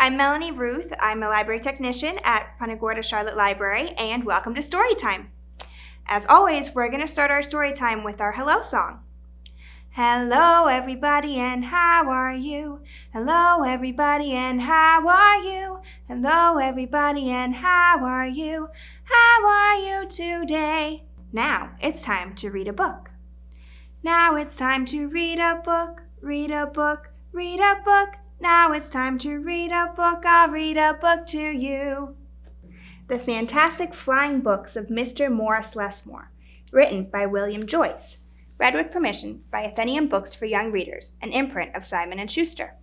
I'm Melanie Ruth. I'm a library technician at Punta Gorda Charlotte Library, and welcome to Storytime. As always, we're going to start our story time with our hello song. Hello everybody and how are you? Hello everybody and how are you? Hello everybody and how are you? How are you today? Now it's time to read a book. Now it's time to read a book, read a book, read a book. Now it's time to read a book, I'll read a book to you. The Fantastic Flying Books of Mr. Morris Lessmore, written by William Joyce, read with permission by Athenaeum Books for Young Readers, an imprint of Simon & Schuster.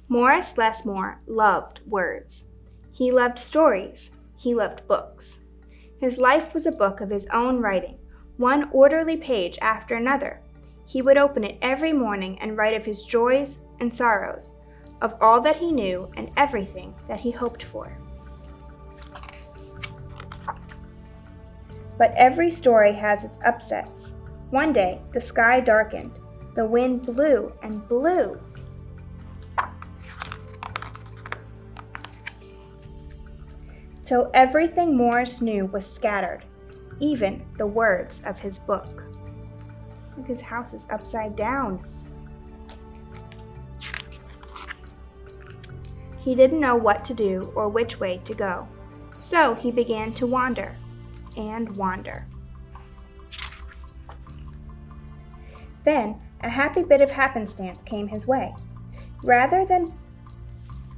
Morris Lessmore loved words. He loved stories. He loved books. His life was a book of his own writing, one orderly page after another. He would open it every morning and write of his joys and sorrows, of all that he knew and everything that he hoped for. But every story has its upsets. One day, the sky darkened. The wind blew and blew. Till everything Morris knew was scattered, even the words of his book. Look, his house is upside down. He didn't know what to do or which way to go, so he began to wander and wander. Then a happy bit of happenstance came his way. Rather than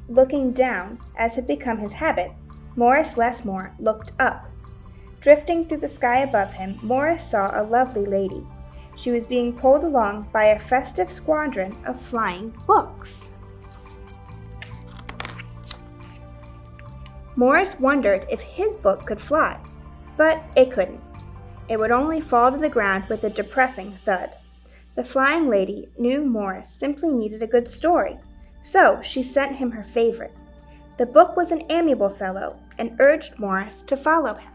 looking down, as had become his habit, Morris Lessmore looked up. Drifting through the sky above him, Morris saw a lovely lady. She was being pulled along by a festive squadron of flying books. Morris wondered if his book could fly, but it couldn't. It would only fall to the ground with a depressing thud. The flying lady knew Morris simply needed a good story, so she sent him her favorite. The book was an amiable fellow and urged Morris to follow him.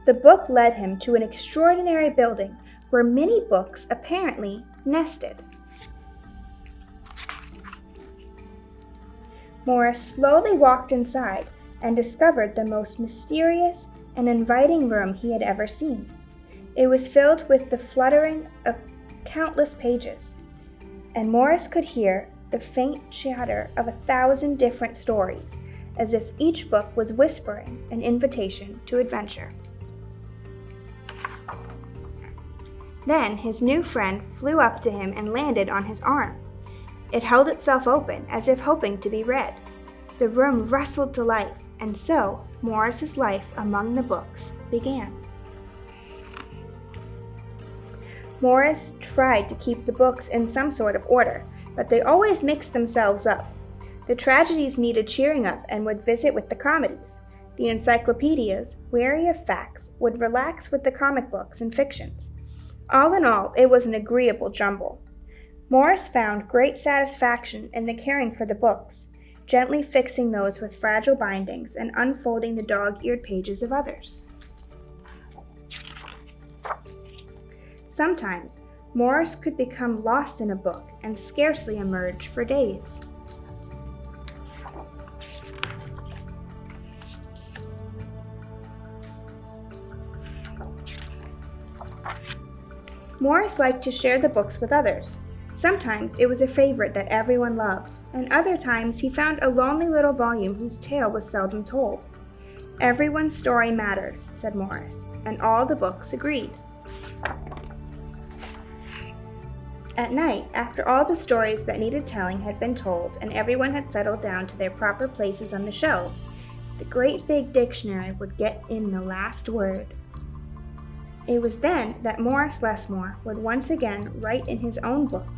The book led him to an extraordinary building where many books apparently nested. Morris slowly walked inside and discovered the most mysterious and inviting room he had ever seen. It was filled with the fluttering of countless pages, and Morris could hear the faint chatter of 1,000 different stories, as if each book was whispering an invitation to adventure. Then his new friend flew up to him and landed on his arm. It held itself open, as if hoping to be read. The room rustled to life, and so Morris's life among the books began. Morris tried to keep the books in some sort of order, but they always mixed themselves up. The tragedies needed cheering up and would visit with the comedies. The encyclopedias, weary of facts, would relax with the comic books and fictions. All in all, it was an agreeable jumble. Morris found great satisfaction in the caring for the books, gently fixing those with fragile bindings and unfolding the dog-eared pages of others. Sometimes, Morris could become lost in a book and scarcely emerge for days. Morris liked to share the books with others. Sometimes it was a favorite that everyone loved, and other times he found a lonely little volume whose tale was seldom told. Everyone's story matters, said Morris, and all the books agreed. At night, after all the stories that needed telling had been told and everyone had settled down to their proper places on the shelves, the great big dictionary would get in the last word. It was then that Morris Lessmore would once again write in his own book.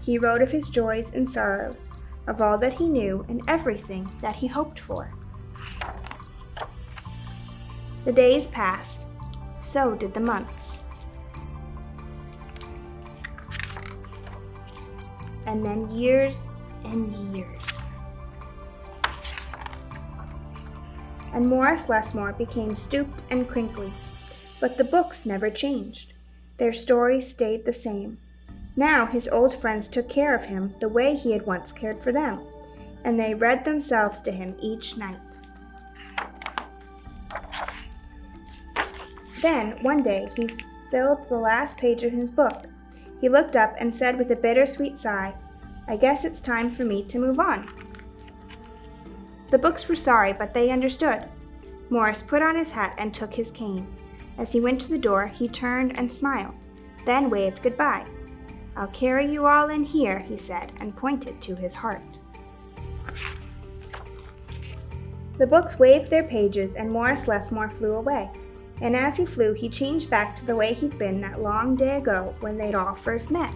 He wrote of his joys and sorrows, of all that he knew and everything that he hoped for. The days passed, so did the months. And then years and years. And Morris Lessmore became stooped and crinkly. But the books never changed. Their stories stayed the same. Now his old friends took care of him the way he had once cared for them, and they read themselves to him each night. Then, one day, he filled the last page of his book. He looked up and said with a bittersweet sigh, "I guess it's time for me to move on." The books were sorry, but they understood. Morris put on his hat and took his cane. As he went to the door, he turned and smiled, then waved goodbye. "I'll carry you all in here," he said, and pointed to his heart. The books waved their pages, and Morris Lessmore flew away. And as he flew, he changed back to the way he'd been that long day ago when they'd all first met.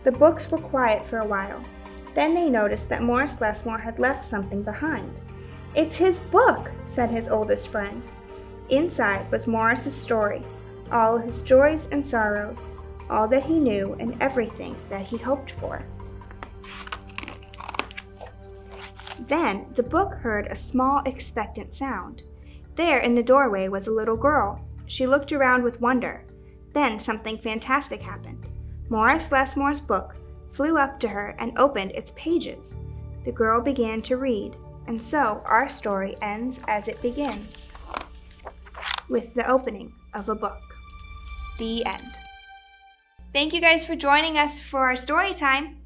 The books were quiet for a while. Then they noticed that Morris Lessmore had left something behind. "It's his book," said his oldest friend. Inside was Morris's story, all his joys and sorrows, all that he knew and everything that he hoped for. Then the book heard a small, expectant sound. There in the doorway was a little girl. She looked around with wonder. Then something fantastic happened. Morris Lessmore's book flew up to her and opened its pages. The girl began to read, and so our story ends as it begins, with the opening of a book. The end. Thank you guys for joining us for our story time.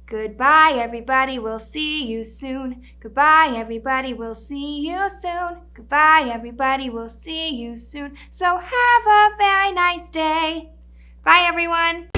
Goodbye, everybody, we'll see you soon. Goodbye, everybody, we'll see you soon. Goodbye, everybody, we'll see you soon. So have a very nice day. Bye, everyone.